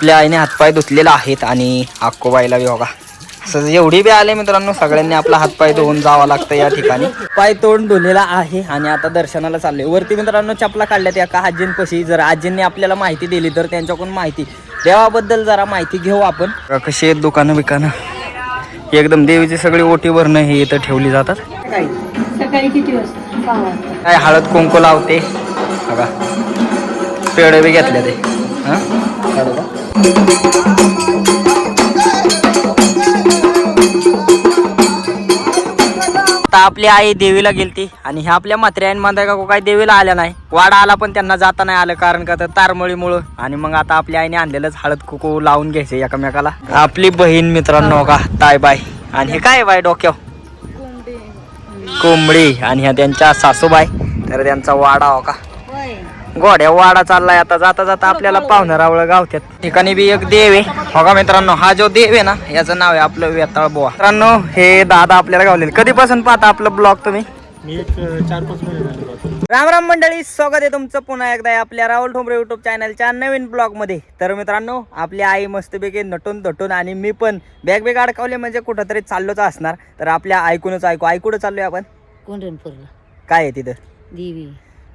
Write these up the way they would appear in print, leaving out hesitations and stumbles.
आपल्या आईने हातपाय धुतलेला आहेत आणि अक्कोबाईला बी बघा असं एवढी बी आले मित्रांनो, सगळ्यांनी आपला हातपाय धुवून जावं लागतं या ठिकाणी. पाय तोंड धुलेला आहे आणि आता दर्शनाला चाललोय. वरती मित्रांनो चपला काढल्यात एका आजींपाशी. जर आजींनी आपल्याला माहिती दिली तर त्यांच्याकडून माहिती देवाबद्दल जरा माहिती घेऊ आपण. कशी आहेत दुकानं बिकानं, एकदम देवीची सगळी ओटी भरणं हे इथं ठेवली जातात. सकाळी किती वाजता? काय हळद कुंकू लावते बघा, पेढे बी घेतले ते. आता आपली आई देवीला गेलती आणि ह्या आपल्या म्हात्र्यान मांदा का काय देवीला आल्या नाही. वाडा आला पण त्यांना जाता नाही आलं, कारण का तर तारमळीमुळं. आणि मग आता आपल्या आईने आणलेलंच हळद कुकू लावून घ्यायचे एकमेकाला. आपली बहीण मित्रांनो का ताय बाय, आणि हे काय बाय डोक्यावर कोंबडी, आणि ह्या त्यांच्या सासूबाई. तर त्यांचा वाडा हो का गोड्या वाडा चाललाय. आता जाता जाता आपल्याला पाहुणरावळ गावत्यात ठिकाणी बी एक देव आहे हो का मित्रांनो. हा जो देव आहे ना याचं नाव आहे आपलं वेताळ बुवा. मित्रांनो हे दादा आपल्याला गावलेले. कधीपासून पाहता आपलं ब्लॉग तुम्ही? मी एक 4-5 महिने झाले. राम राम मंडळी, स्वागत आहे तुमचं पुन्हा एकदा आपल्या राहुल ठोंबरे युट्यूब चॅनलच्या नवीन ब्लॉग मध्ये. तर मित्रांनो आपली आई मस्तपैकी नटून धटून आणि मी पण बॅग अडकावले म्हणजे कुठंतरी चाललोच असणार. तर आपल्या ऐकूनच आई कुठं चाललोय आपण? कोंढणपूरला. काय आहे तिथं? देवी.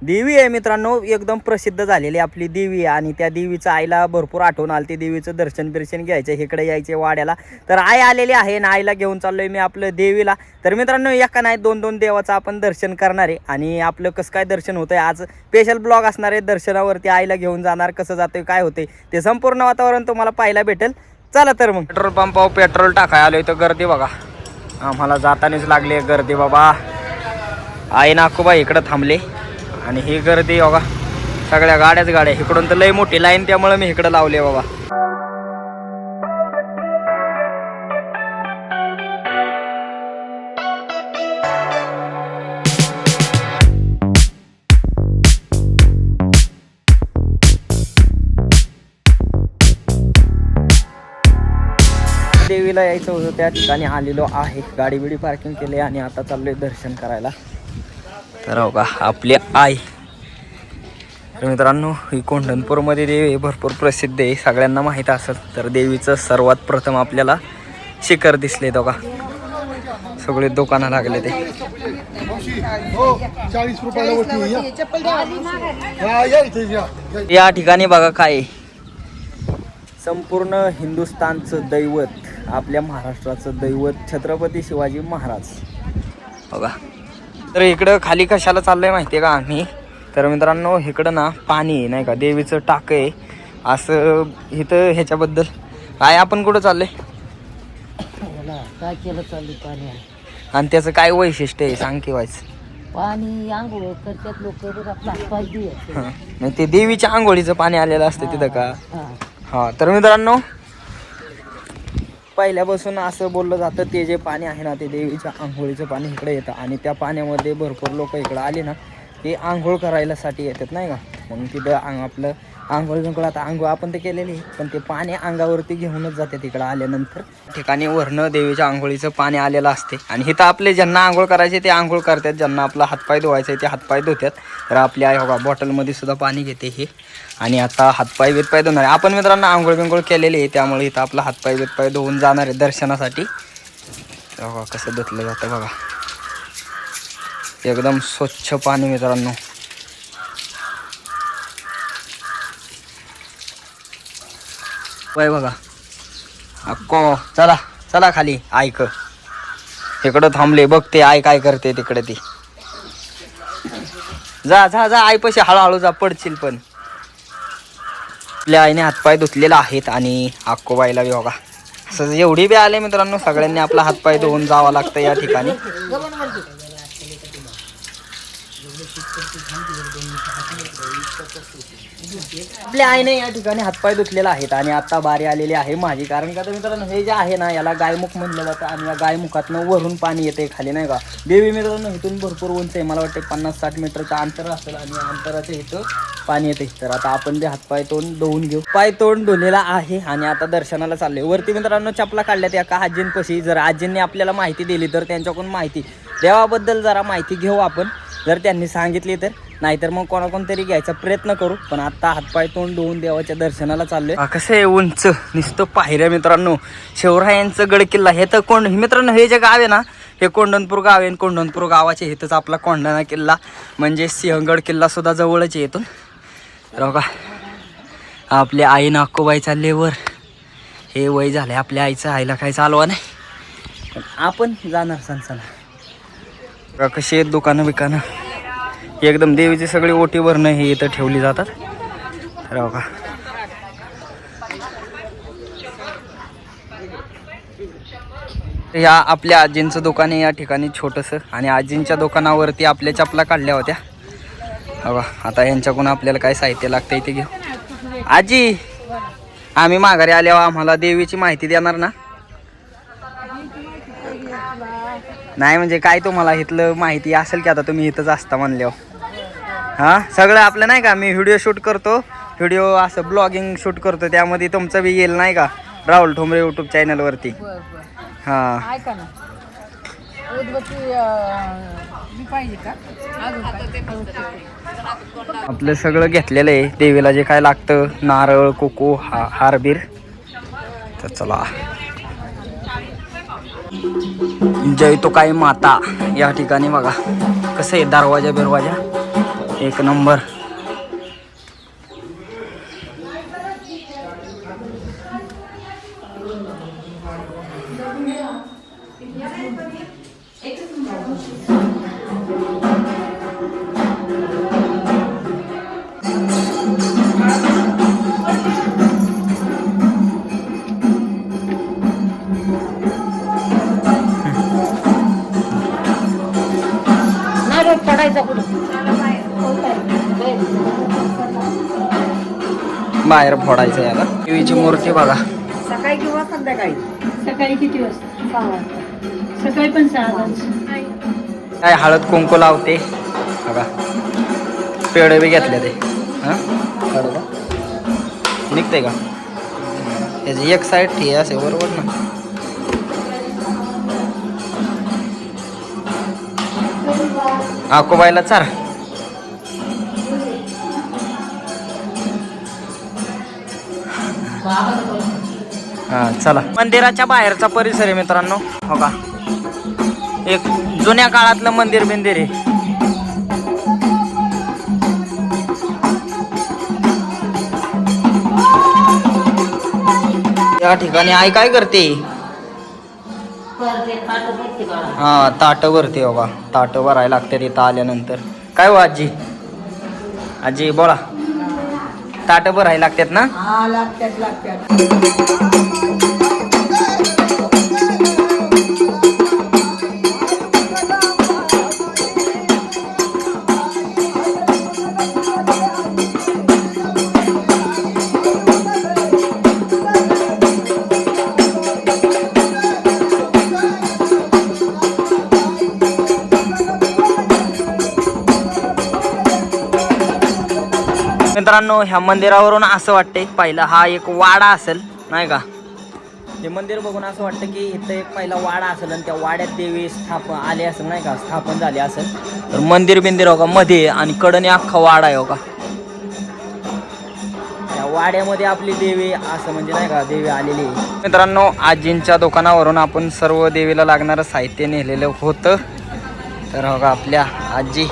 देवी आहे मित्रांनो, एकदम प्रसिद्ध झालेली आपली देवी आहे. आणि त्या देवीचं आईला भरपूर आठवण आली. देवीचं दर्शन घ्यायचं, इकडे यायचे वाड्याला. तर आई आलेली आहे ना, आईला घेऊन चाललोय मी आपलं देवीला. तर मित्रांनो एका नाही दोन देवाचं आपण दर्शन करणार आहे. आणि आपलं कसं काय दर्शन होतंय आज स्पेशल ब्लॉग असणार आहे. दर्शनावरती आईला घेऊन जाणार, कसं जातोय काय होते ते संपूर्ण वातावरण तुम्हाला पाहायला भेटेल. चला तर मग पेट्रोल पंपावर पेट्रोल टाकाय आलोय. तर गर्दी बघा, आम्हाला जातानीच लागली गर्दी बाबा. आई नाकूबा इकडं थांबले आणि ही गर्दी बघा, सगळ्या गाड्या इकडून तर लई मोठी लाईन, त्यामुळे मी इकडं लावले बाबा. देवीला यायचं होतं, त्या ठिकाणी आलेलो आहे. गाडी बिडी पार्किंग केली आणि आता चाललोय दर्शन करायला. तर हो का आपली आई. तर मित्रांनो ही कोंढणपूरमध्ये देवी भरपूर प्रसिद्ध आहे, सगळ्यांना माहीत असेल. तर देवीचं सर्वात प्रथम आपल्याला शिखर दिसले तो का, सगळे दुकानं लागले ते. 40 रुपयाला या ठिकाणी बघा काय संपूर्ण हिंदुस्थानचं दैवत, आपल्या महाराष्ट्राचं दैवत छत्रपती शिवाजी महाराज बघा. तर इकडं खाली कशाला चाललंय माहिती आहे का आम्ही? तर मित्रांनो इकडं ना पाणी नाही का, देवीचं टाक आहे असं इथं. ह्याच्याबद्दल काय आपण कुठं चाललंय काय केलं चालू पाणी आहे. आणि त्याचं काय वैशिष्ट्य आहे सांग की व्हायचं? पाणी आंघोळ करतात लोक, आपला हातपाय धुवायचे. नाही ते देवीच्या आंघोळीचं पाणी आलेलं असतं तिथं का? हा. तर मित्रांनो पहिल्यापासून असं बोललं जातं ते जे पाणी आहे ना ते देवीच्या आंघोळीचं पाणी इकडे येतं. आणि त्या पाण्यामध्ये भरपूर लोक इकडं आले ना ते आंघोळ करायलासाठी येतात नाही का. मग तिथं आपलं आंघोळ आता आंघोळ आपण ते केलेली, पण ते पाणी अंगावरती घेऊनच जाते तिकडं आल्यानंतर. ठिकाणी वरनं देवीच्या आंघोळीचं पाणी आलेलं असते. आणि इथं आपले ज्यांना आंघोळ करायचे ते आंघोळ करतात, ज्यांना आपला हातपाय धुवायचा आहे ते हातपाय धुतात. तर आपली आई बघा बॉटलमध्ये सुद्धा पाणी घेते हे. आणि आता हातपाय बितपाय धुणार आहे आपण. मित्रांनो आंघोळ बिंघोळ केलेली आहे, त्यामुळे इथं आपला हातपाय बितपाय धुवून जाणार आहे दर्शनासाठी. बघा कसं धुतलं जातं बघा, एकदम स्वच्छ पाणी मित्रांनो. बाय बघा अक्को, चला चला खाली. ऐक इकडं थांबले, बघते आई काय करते तिकडे. ती जा जा जा आईपाशी हळूहळू जा, पडशील. पण आपल्या आईने हातपाय धुतलेला आहेत आणि अक्कोबाईला बी बघा असं एवढी बी आले मित्रांनो, सगळ्यांनी आपला हातपाय धुवून जावं लागतं या ठिकाणी. आपल्या आईने या ठिकाणी हातपाय धुतलेला आहेत आणि आता बारी आलेली आहे माझी. कारण का तर मित्रांनो हे जे आहे ना याला गायमुख म्हणलं जातं. आणि या गायमुखातनं वरून पाणी येते खाली नाही का. देवी मित्रांनो इथून भरपूर उंच आहे, मला वाटते 50-60 मीटरचं अंतर असेल. आणि अंतराचं इथं पाणी येते. तर आता आपण ते हातपाय तोंड धुवून घेऊ. पाय तोंड धुलेला आहे आणि आता दर्शनाला चालले. वरती मित्रांनो चपला काढल्यात एका आजींपाशी. जर आजींनी आपल्याला माहिती दिली तर त्यांच्याकडून माहिती देवाबद्दल जरा माहिती घेऊ आपण. जर त्यांनी सांगितली तर नाहीतर मग कोणाकोणतरी घ्यायचा प्रयत्न करू. पण आता हातपाय तोंड धुवून देवाच्या दर्शनाला चाललोय. कसं आहे उंच नुसतं पायऱ्या मित्रांनो. शिवरायांचं गड किल्ला हे तर मित्रांनो हे जे गाव आहे ना हे कोंढणपूर गाव आहे. कोंढणपूर गावाच्या इथंच आपला कोंढाणा किल्ला म्हणजे सिंहगड किल्ला सुद्धा जवळच आहे इथून. तर बघा आपल्या आई नाकोबाई चालले वर. हे वय झालंय आपल्या आईचं. आईला काही चालवा नाही पण आपण जाणार सणसणा. कशी आहेत दुकानं बिकानं एकदम देवीची सगळी ओटी भरणं हे इथं ठेवली जातात. तर बघा या आपल्या आजींचं दुकान आहे या ठिकाणी छोटंसं. आणि आजींच्या दुकानावरती आपल्या चपला काढल्या होत्या बघा. आता यांच्याकडून आपल्याला काय साहित्य लागतं ते घेऊ. आजी आम्ही माघारी आल्यावर आम्हाला देवीची माहिती देणार ना? नाही म्हणजे काय तुम्हाला इथलं माहिती असेल की आता तुम्ही इथंच असता म्हणल्यावर. हां सगळं आपलं नाही का. मी व्हिडिओ शूट करतो. व्हिडिओ असं ब्लॉगिंग शूट करतो त्यामध्ये तुमचं बी येईल नाही का राहुल ठोंबरे यूट्यूब चॅनलवरती. हां ऐका ना उदबत्ती पाहिजे का आपलं सगळं घेतलेलं आहे. देवीला जे काय लागतं नारळ कुकू हारबीर. तर चला जय तुकाई माता या ठिकाणी बघा कसं आहे दरवाजा बिरवाजा एक नंबर. पडायचा कुठं बाहेर फोडायचं याला. देवीची मूर्ती बघा. सकाळी किंवा संध्याकाळी. सकाळी किती वाजता? 6 वाजता. सकाळी पण 6 वाजता. काय हळद कुंकू लावते बघा. पेढे बी घेतले ते. हां निघते का त्याची एक साईड ठीक असे बरोबर ना. आकोबाईला चार. हा चला मंदिराच्या बाहेरचा परिसर आहे मित्रांनो. हो का एक जुन्या काळातलं मंदिर बिंदिर आहे. या ठिकाणी आई काय करते? हा ताट भरते बाबा. ताट भरायला लागते तिथं आल्यानंतर. काय हो आजी आजी बोला. ताट भरायला लागतात ना? मित्रांनो ह्या मंदिरावरून असं वाटतंय पहिला हा एक वाडा असेल नाही का. हे मंदिर बघून असं वाटतं की इथं एक पहिला वाडा असेल आणि त्या वाड्यात देवी आले असेल नाही का स्थापन झाले असेल. तर मंदिर बिंदिर हो का मध्ये आणि कडने अख्खा वाडा आहे हो का. त्या वाड्यामध्ये आपली देवी असं म्हणजे नाही का देवी आलेली आहे. मित्रांनो आजींच्या दुकानावरून आपण सर्व देवीला लागणारं साहित्य नेलेलं होतं. तर हो का आपल्या आजी.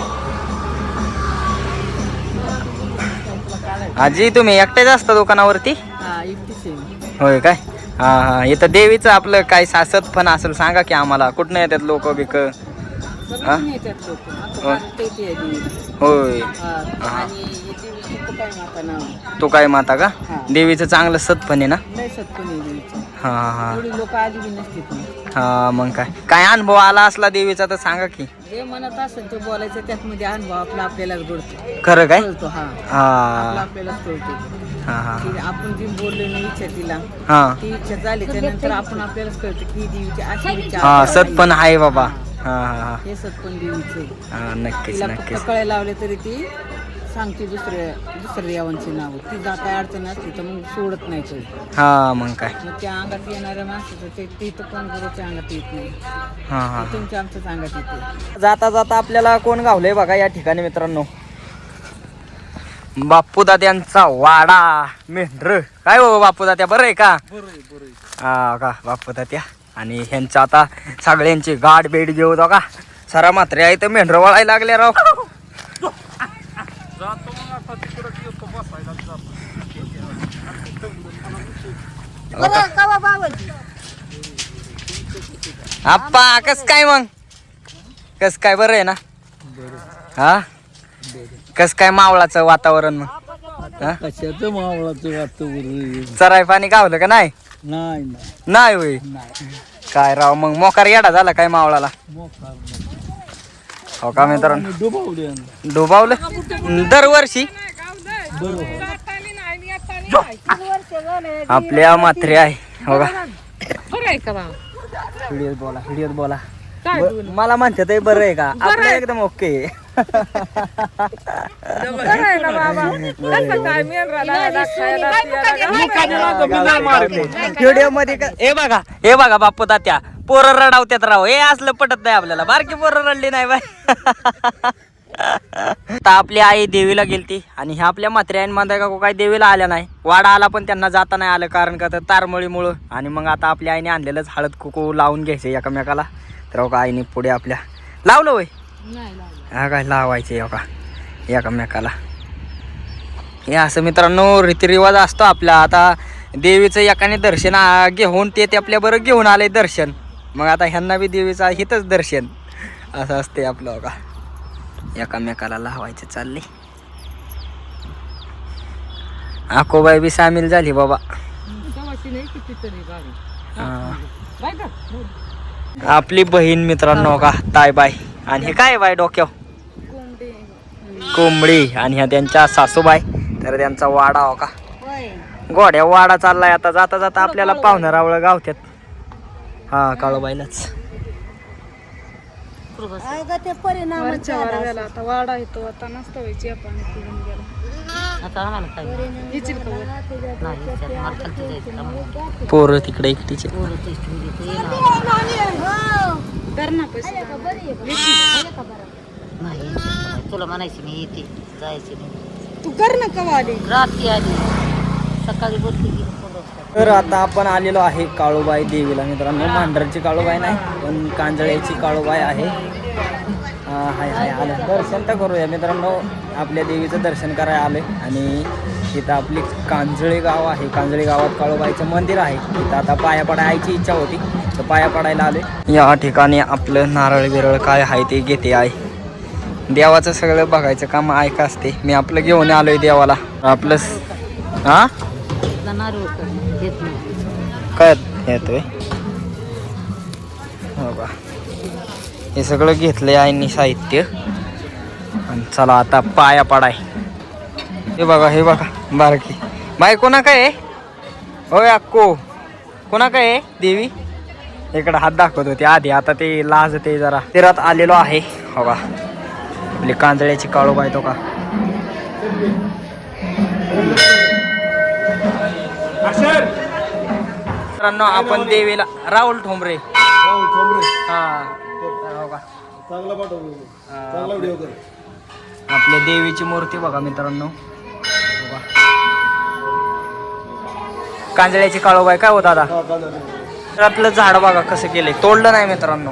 आजी तुम्ही एकटेच असता दुकानावरती? होय काय. हा हा इथं देवीचं आपलं काय सासत पण असेल सांगा की आम्हाला. कुठनं येतात लोक बिक? होय तू काय माता का? देवीचं चांगलं सतपण आहे ना. हा हा हा मग काय अनुभव आला असला देवीचा तर सांगा की. जे म्हणत असेल ते बोलायचं त्यात मध्ये अनुभव आपल्याला जोडतो. खरं काय? हा आपल्याला कळतो. आपण जी बोललो ना इच्छा तिला ती इच्छा झाल्याच्या नंतर आपण आपल्यालाच कळतं की देवीची अशी इच्छा सतपण आहे बाबा. हे सतपण देवीचे. नक्कीच तिला नक्कीच. फक्त कळे लावले तरी ती सांगते दुसऱ्या देवांची नाव. ती जा काय अडचण असली तर मग सोडत नाही काही. हा मग काय. मग त्या अंगात येणाऱ्या माणसाचं ते तर पण गुरुच्या अंगात येत नाही. तुमच्या आमच्याच अंगात येते. जाता जाता आपल्याला कोण गावलंय बघा या ठिकाणी मित्रांनो. बापू दाद्यांचा वाडा मेंढर. काय हो बापू दाद्या बरं आहे का? हा का बापू दाद्या. आणि ह्यांच्या आता सगळ्यांची गाठ बेड घेऊ दो का. सारा मात्र आहे तर मेंढर वळायला लागले राव. आप्पा कस काय मग? कस काय बरं आहे ना? हा कस काय मावळाचं वातावरण मग? कशाचं मावळाचं वातावरण? चराय पाणी गावलं का नाही? नाही नाही होय. काय राव मग मोकार येडा झाला काय मावळाला? हो का मित्रांनो डुबावलं दरवर्षी. आपल्या मात्रे आहे हो का. व्हिडिओत बोला मला म्हणते ते बरं आहे का? आपलं एकदम ओके. व्हिडिओ मध्ये हे बघा बापू तात्या पोरं रडावत्यात राव. हे असलं पटत नाही आपल्याला. बारकी पोरं रडली नाही बाय. आता आपली आई देवीला गेलती आणि ह्या आपल्या म्हात्र्या मध्ये का काय देवीला आल्या नाही. वाडा आला पण त्यांना जाता नाही आलं कारण का तर तारमळीमुळं. आणि मग आता आपल्या आईने आणलेलंच हळद कुकू लावून घ्यायचे एकमेकाला. तर का आईने पुढे आपल्या लावलं वय हा काय लावायचे का एकमेकाला. हे असं मित्रांनो रीतिरिवाज असतो आपला. आता देवीचं एकाने दर्शन घेऊन ते आपल्या बरोबर घेऊन आले दर्शन. मग आता ह्यांना बी देवीचा हितच दर्शन असं असते आपलं का. एकामेकाला लावायचे चालले. आकोबाई बी सामील झाली बाबा. आपली बहीण मित्रांनो का ताईबाई. आणि हे काय बाय डोक्यावर कोंबडी. आणि ह्या त्यांच्या सासूबाई. तर त्यांचा वाडा हो का गोड्या वाडा चाललाय. आता जाता जाता आपल्याला पाहुणा रावळ गावत्यात. हा काळूबाईलाच पोरं तिकडे एकटीचे. तुला म्हणायची मी येते जायची नाही. तू कर ना कवा आली रात्री आली सकाळी बोलते की. तर आता आपण आलेलो आहे काळूबाई देवीला मित्रांनो. मांढरची काळूबाई नाही पण कांजळ्याची काळूबाई आहे. हाय हाय आलं दर्शन तर करूया मित्रांनो. आपल्या देवीचं दर्शन करायला आले. आणि इथं आपली कांजळे गाव आहे. कांजळे गावात काळूबाईचं मंदिर आहे. इथं आता पाया पडायची इच्छा होती तर पाया पडायला आले. या ठिकाणी आपलं नारळ बिरळ काय आहे ते घेते आहे. देवाचं सगळं बघायचं काम ऐका असते. मी आपलं घेऊन आलोय देवाला आपलं. हा काय येतोय हो का. हे सगळं घेतलंय आईनी साहित्य. आणि चला आता पाया पडाय. हे बघा बारकी बाय कोणा काय आहे होय अक्को. कोणा काय आहे देवी. इकडं हात दाखवत होते आधी. आता ते लाज ते जरा तिरात आलेलो आहे हो का. आपली कांजळ्याची काळूबाई तो का. मित्रांनो आपण देवीला राहुल ठोंबरे हा हो का. आपल्या देवीची मूर्ती बघा मित्रांनो. कांजळ्याची काळूबाई काय होता दादा. मंदिरातलं झाड बघा कसं केलंय. तोडलं नाही मित्रांनो.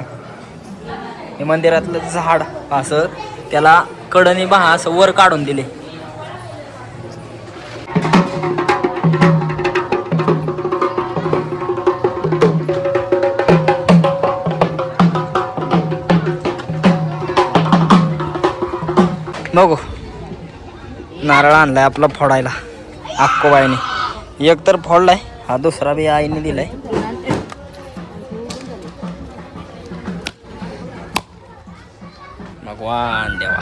हे मंदिरातलं झाड असं त्याला कडनी बहा असं वर काढून दिले. बघू नारळ आणलाय आपला फोडायला अक्कोबाईने. एक तर फोडलाय हा दुसरा बी आईने दिलाय. भगवान देवा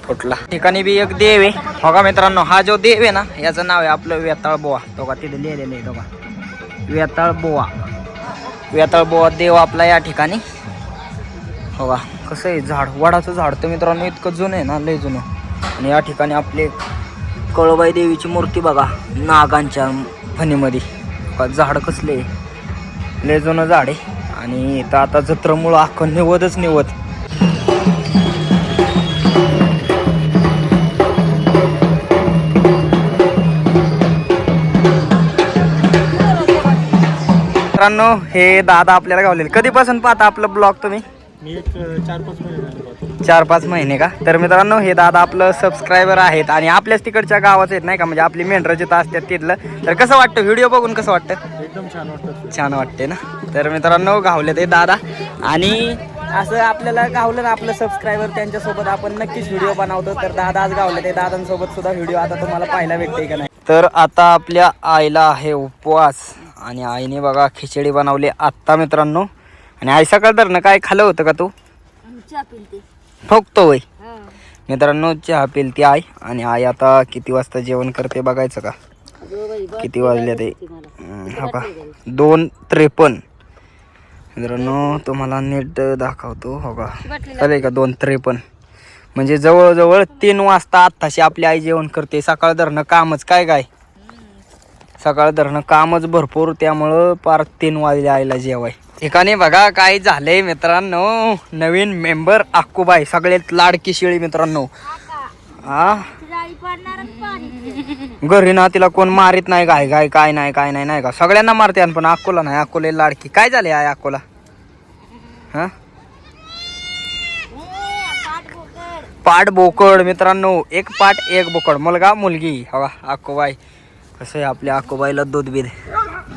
फुटला. ठिकाणी बी एक देव आहे हो का मित्रांनो. हा जो देव आहे ना याचं नाव आहे आपलं वेताळ बोवा. तो का तिथे लिहिलेलं आहे तो का वेताळ बोवा. वेताळ बोवा देव आपला या ठिकाणी हो का. कसं आहे झाड वडाचं झाड तर मित्रांनो इतकं जुनं आहे ना लय जुनं. आणि या ठिकाणी आपले कळूबाई देवीची मूर्ती बघा नागांच्या फणीमध्ये. झाड कसले लय जुनं झाड आहे. आणि इथं आता जत्रमुळं अख्खं निवदच निवद. मित्रांनो हे दादा आपल्याला गावलेले. कधीपासून पाहता आपलं ब्लॉग तुम्ही? मी एक 4-5 महिने झाले पाहतो. 4-5 महिने का? तर मित्रांनो हे दादा आपलं सबस्क्रायबर आहेत आणि आपल्याच तिकडच्या गावाचे आहेत नाही का, म्हणजे आपली मेंढरं जिथं असतात तिथलं. तर कसं वाटतं व्हिडिओ बघून, कसं वाटतं? एकदम छान वाटतं. छान वाटते ना. तर मित्रांनो गावले ते दादा आणि असं आपल्याला गावलं ना आपलं सबस्क्रायबर, त्यांच्यासोबत आपण नक्कीच व्हिडिओ बनवतो. तर दादा आज गावले ते दादांसोबत सुद्धा व्हिडिओ आता तुम्हाला पाहायला भेटते का नाही. तर आता आपल्या आईला आहे उपवास आणि आईने बघा खिचडी बनवली आत्ता मित्रांनो. आणि आई सकाळ धरणं काय खाल्लं होतं का तू? फक्त वय मित्रांनो चहा पिलती आई. आणि आई आता किती वाजता जेवण करते बघायचं का? किती वाजले ते? हो का 2:53 मित्रांनो. तुम्हाला नीट दाखवतो हो का. चालेल का 2:53 म्हणजे जवळजवळ 3 वाजता आत्ताशी आपली आई जेवण करते. सकाळ धरणं कामच काय सकाळ धरणं कामच भरपूर, त्यामुळं पार 3 वाजले आईला जेवाय. ठिकाणी बघा काय झालंय मित्रांनो. नवीन मेंबर अक्कूबाई, सगळ्यात लाडकी शेळी मित्रांनो. हा घरी ना तिला कोण मारित नाही, काय नाही का. सगळ्यांना मारते पण अक्कोला नाही. अक्कोला लाडकी. काय झाले आहे अक्कोला? हा पाठ बोकड मित्रांनो. एक पाठ एक बोकड, मुलगा मुलगी. हवा अक्कोबाई. कसं आहे आपल्या अक्कोबाईला दूध बीध.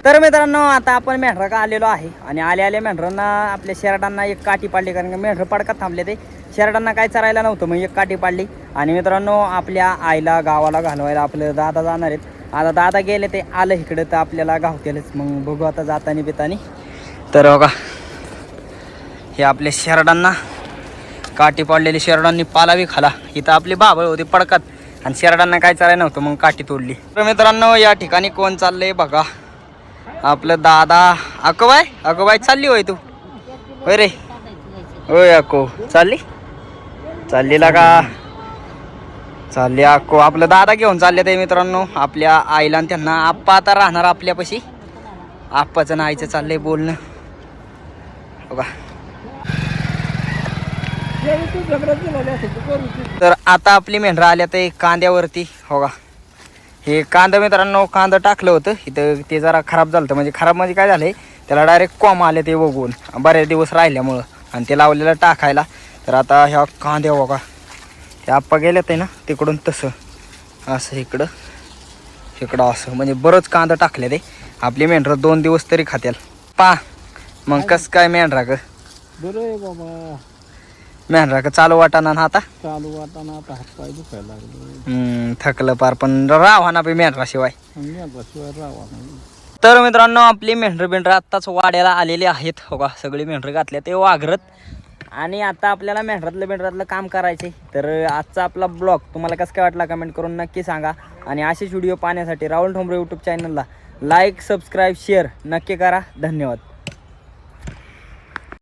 तर मित्रांनो आता आपण मेंढरा का आलेलो आहे आणि आले मेंढरांना आपल्या शेरडांना एक काठी पाडली, कारण का मेंढर पडकात थांबले ते. शेरडांना काय चरायला नव्हतं, मग एक काठी पाडली. आणि मित्रांनो आपल्या आईला गावाला घालवायला आपलं दादा जाणार आहेत. आता दादा गेले ते आलं इकडं, तर आपल्याला गावतेलच. मग बघू आता जातानी पितानी. तर बघा हे आपल्या शेरडांना काठी पाडलेली, शेरडांनी पालावी खाला. इथं आपली बाबळ होती पडकात आणि शेरडांना काय चरायला नव्हतं, मग काठी तोडली. तर मित्रांनो या ठिकाणी कोण चाललंय बघा, आपलं दादा. अकोबाई चालली होय तू? होय रे, होय अक्को चाललीला का? चालली अक्को. आपलं दादा घेऊन चालले ते मित्रांनो आपल्या आईला आणि त्यांना. आप्पा आता राहणार आपल्यापाशी. आप्पाचं आईचं चाललंय बोलणं बघा. तर आता आपली मेंढरं आल्या ते कांद्यावरती हो का. हे कांदा मित्रांनो, कांदा टाकलं होतं इथं, ते जरा खराब झालं होतं. म्हणजे खराब म्हणजे काय झालंय, त्याला डायरेक्ट कोंब आले ते बघून बरेच दिवस राहिल्यामुळं, आणि ते लावलेलं टाकायला. तर आता ह्या कांद्या बघा, ते आप्पा गेले ते ना तिकडून तसं असं इकडं असं, म्हणजे बरंच कांदा टाकले ते. आपली मेंढरं 2 दिवस तरी खात्याल पा. मग कसं काय मेंढरा ग? बरं आहे बाबा. मेंढरा का चालू वाटाना ना आता? चालू वाटाणा आता हातपाय दुखायला लागले. थकलं पार, पण राहा ना मेंढरा शिवाय. शिवाय राहा नाही. तर मित्रांनो आपली मेंढरं आत्ताच वाड्याला आलेली आहेत हो का. सगळी मेंढरं घातल्या ते वाघरत. आणि आता आपल्याला मेंढरातलं काम करायचे. तर आजचा आपला ब्लॉग तुम्हाला कसं काय वाटला कमेंट करून नक्की सांगा. आणि असेच व्हिडिओ पाहण्यासाठी राहुल ठोंबरे यूट्यूब चॅनलला लाईक, सबस्क्राईब, शेअर नक्की करा. धन्यवाद.